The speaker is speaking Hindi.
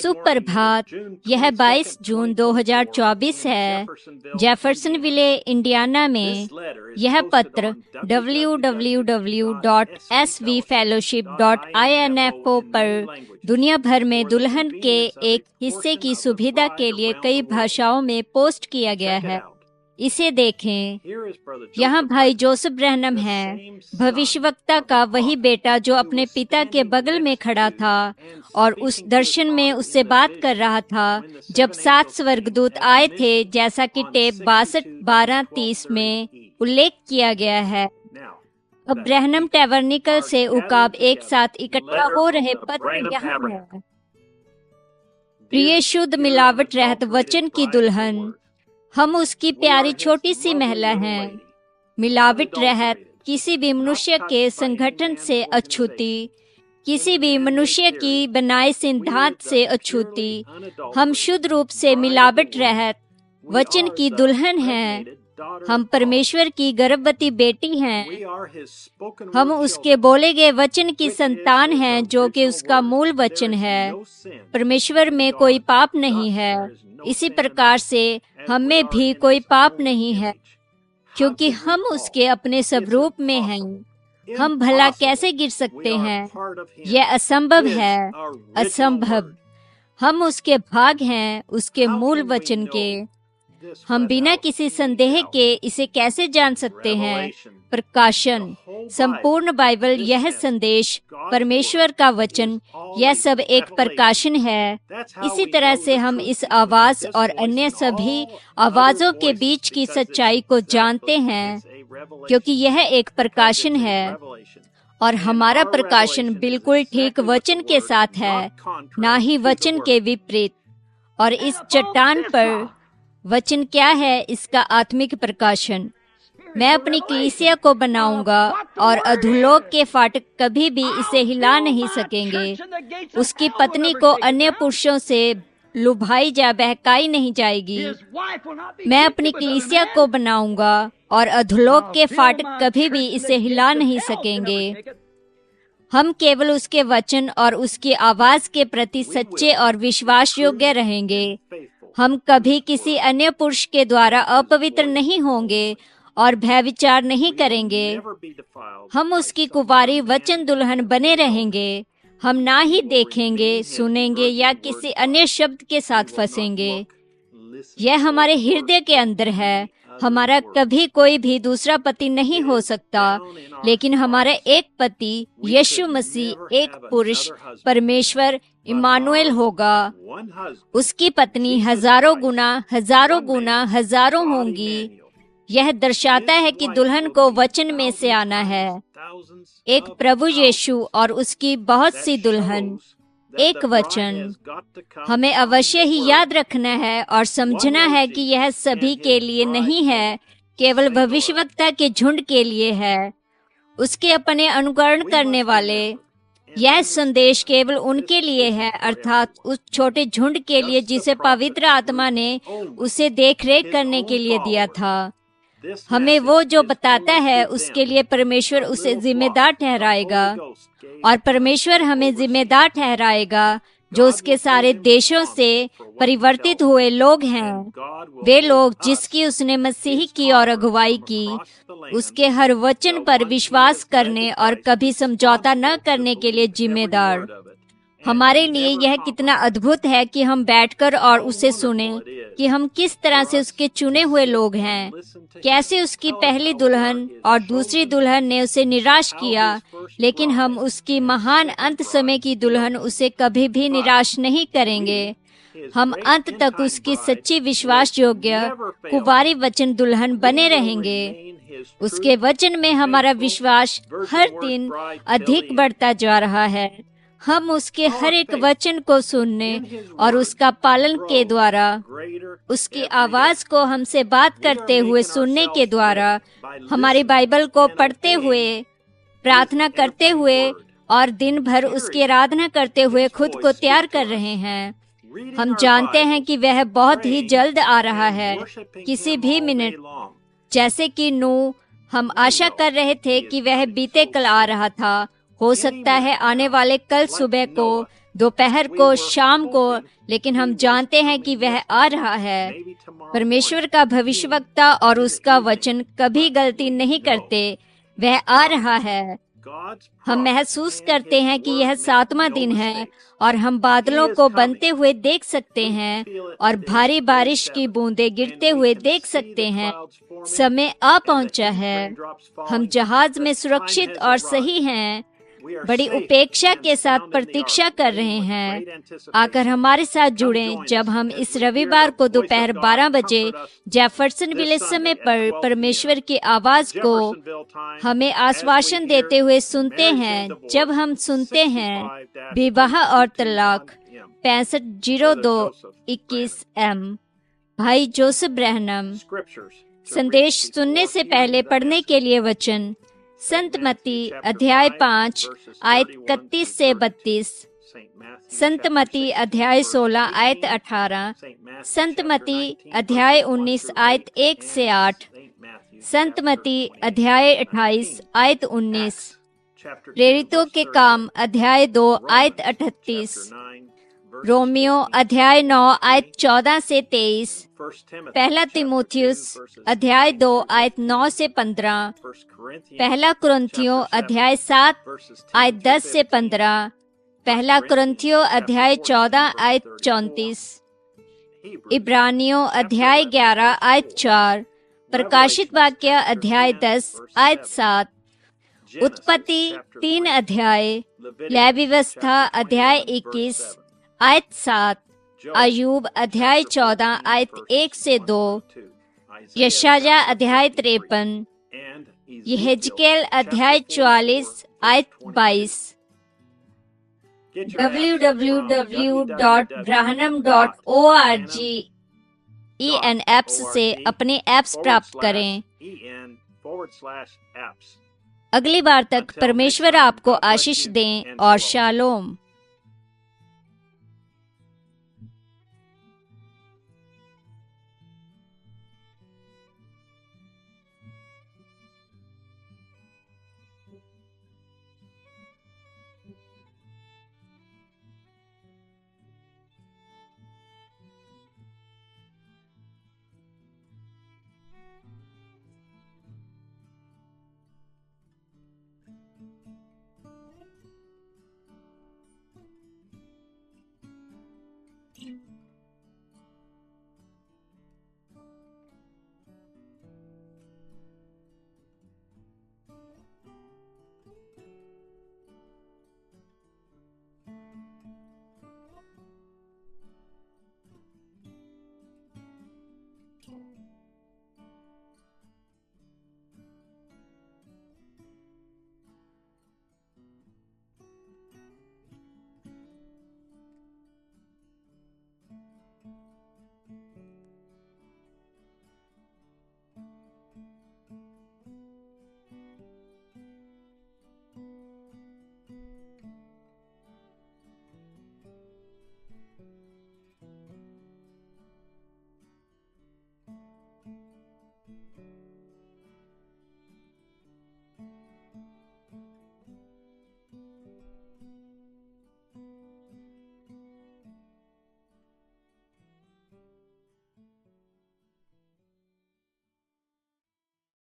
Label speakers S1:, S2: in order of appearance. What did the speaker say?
S1: सुप्रभात। यह 22 जून 2024 है। जेफरसनविले, इंडियाना में यह पत्र www.svfellowship.info पर दुनिया भर में दुल्हन के एक हिस्से की सुविधा के लिए कई भाषाओं में पोस्ट किया गया है। इसे देखें। यहाँ भाई जोसेफ ब्रैनम है, भविष्यवक्ता का वही बेटा जो अपने पिता के बगल में खड़ा था और उस दर्शन में उससे बात कर रहा था जब 7 स्वर्गदूत आए थे, जैसा कि टेप 62:12-30 में उल्लेख किया गया है। अब ब्रैनम टैबरनेकल से उकाब एक साथ इकट्ठा हो रहे पत्र यहाँ है। प्रिय शुद्ध मिलावट रहित वचन की दुल्हन, हम उसकी प्यारी छोटी सी महिला हैं। मिलावट रहित किसी भी मनुष्य के संगठन से अछूती, किसी भी मनुष्य की बनाए सिद्धांत से अछूती, हम शुद्ध रूप से मिलावट रहित वचन की दुल्हन हैं। हम परमेश्वर की गर्भवती बेटी हैं। हम उसके बोले गए वचन की संतान हैं, जो कि उसका मूल वचन है। परमेश्वर में कोई पाप नहीं है, इसी प्रकार से हम में भी कोई पाप नहीं है, क्योंकि हम उसके अपने स्वरूप में हैं। हम भला कैसे गिर सकते हैं? यह असंभव है, असंभव। हम उसके भाग हैं, उसके मूल वचन के। हम बिना किसी संदेह के इसे कैसे जान सकते हैं? प्रकाशन, संपूर्ण बाइबल, यह संदेश, परमेश्वर का वचन, यह सब एक प्रकाशन है। इसी तरह से हम इस आवाज और अन्य सभी आवाजों के बीच की सच्चाई को जानते हैं, क्योंकि यह एक प्रकाशन है और हमारा प्रकाशन बिल्कुल ठीक वचन के साथ है, ना ही वचन के विपरीत। और इस चट्टान पर वचन क्या है? इसका आत्मिक प्रकाशन। मैं अपनी कलीसिया को बनाऊंगा और अधोलोक के फाटक कभी भी इसे हिला नहीं सकेंगे। उसकी पत्नी को अन्य पुरुषों से लुभाई या बहकाई नहीं जाएगी। मैं अपनी कलीसिया को बनाऊंगा और अधोलोक के फाटक कभी भी इसे हिला नहीं सकेंगे। हम केवल उसके वचन और उसकी आवाज के प्रति सच्चे और विश्वास योग्य रहेंगे। हम कभी किसी अन्य पुरुष के द्वारा अपवित्र नहीं होंगे और व्यभिचार नहीं करेंगे। हम उसकी कुंवारी वचन दुल्हन बने रहेंगे। हम ना ही देखेंगे, सुनेंगे या किसी अन्य शब्द के साथ फंसेंगे। यह हमारे हृदय के अंदर है। हमारा कभी कोई भी दूसरा पति नहीं हो सकता, लेकिन हमारा एक पति यीशु मसीह, एक पुरुष, परमेश्वर इमानुएल होगा। उसकी पत्नी हजारों गुना हजारों होंगी। यह दर्शाता है कि दुल्हन को वचन में से आना है। एक प्रभु यीशु और उसकी बहुत सी दुल्हन, एक वचन। हमें अवश्य ही याद रखना है और समझना है कि यह सभी के लिए नहीं है, केवल भविष्यवक्ता के झुंड के लिए है, उसके अपने अनुकरण करने वाले। यह संदेश केवल उनके लिए है, अर्थात उस छोटे झुंड के लिए जिसे पवित्र आत्मा ने उसे देखरेख करने के लिए दिया था। हमें वो जो बताता है उसके लिए परमेश्वर उसे जिम्मेदार ठहराएगा, और परमेश्वर हमें जिम्मेदार ठहराएगा जो उसके सारे देशों से परिवर्तित हुए लोग हैं। वे लोग जिसकी उसने मसीह की और अगुवाई की, उसके हर वचन पर विश्वास करने और कभी समझौता न करने के लिए जिम्मेदार। हमारे लिए यह कितना अद्भुत है कि हम बैठकर और उसे सुने कि हम किस तरह से उसके चुने हुए लोग हैं, कैसे उसकी पहली दुल्हन और दूसरी दुल्हन ने उसे निराश किया, लेकिन हम उसकी महान अंत समय की दुल्हन उसे कभी भी निराश नहीं करेंगे। हम अंत तक उसकी सच्ची विश्वास योग्य कुंवारी वचन दुल्हन बने रहेंगे। उसके वचन में हमारा विश्वास हर दिन अधिक बढ़ता जा रहा है। हम उसके हर एक वचन को सुनने और उसका पालन के द्वारा, उसकी आवाज को हमसे बात करते हुए सुनने के द्वारा, हमारी बाइबल को पढ़ते हुए, प्रार्थना करते हुए और दिन भर उसकी आराधना करते हुए खुद को तैयार कर रहे हैं। हम जानते हैं कि वह बहुत ही जल्द आ रहा है, किसी भी मिनट। जैसे कि नूह, हम आशा कर रहे थे कि वह बीते कल आ रहा था। हो सकता है आने वाले कल सुबह को दोपहर को, शाम को, लेकिन हम जानते हैं कि वह आ रहा है। परमेश्वर का भविष्यवक्ता और उसका वचन कभी गलती नहीं करते। वह आ रहा है। हम महसूस करते हैं कि यह 7वां दिन है और हम बादलों को बनते हुए देख सकते हैं और भारी बारिश की बूंदें गिरते हुए देख सकते हैं। समय आ पहुंचा है। हम जहाज में सुरक्षित और सही हैं। बड़ी उपेक्षा के साथ प्रतीक्षा कर रहे हैं। आकर हमारे साथ जुड़ें जब हम इस रविवार को दोपहर 12 बजे जेफरसनविल समय पर परमेश्वर की आवाज को हमें आश्वासन देते हुए सुनते हैं। जब हम सुनते हैं विवाह और तलाक 650221 M। भाई जोसेफ ब्रैनम। संदेश सुनने से पहले पढ़ने के लिए वचन संत मत्ती अध्याय 5 आयत 31 से 32, संत मत्ती अध्याय 16 आयत 18, संत मत्ती अध्याय 19 आयत 1 से 8, संत मत्ती अध्याय 28 आयत 19, प्रेरितों के काम अध्याय 2 आयत 38, रोमियो अध्याय 9 आयत 14 से 23, पहला तिमोथियुस अध्याय 2 आयत 9 से 15, पहला कुरिन्थियों अध्याय 7 आयत 10 से 15, पहला कुरिन्थियों अध्याय 14 आयत 34, इब्रानियों अध्याय 11 आयत 4, प्रकाशित वाक्य अध्याय 10 आयत 7, उत्पत्ति 3 अध्याय, न्याय व्यवस्था अध्याय 21 आयत 7, अयूब अध्याय 14 आयत 1 से 2, यशाया अध्याय 53, यहेजकेल अध्याय 44 आयत 22। www.branham.org EN एप्स से अपने एप्स प्राप्त करें। अगली बार तक परमेश्वर आपको आशीष दें और शालोम।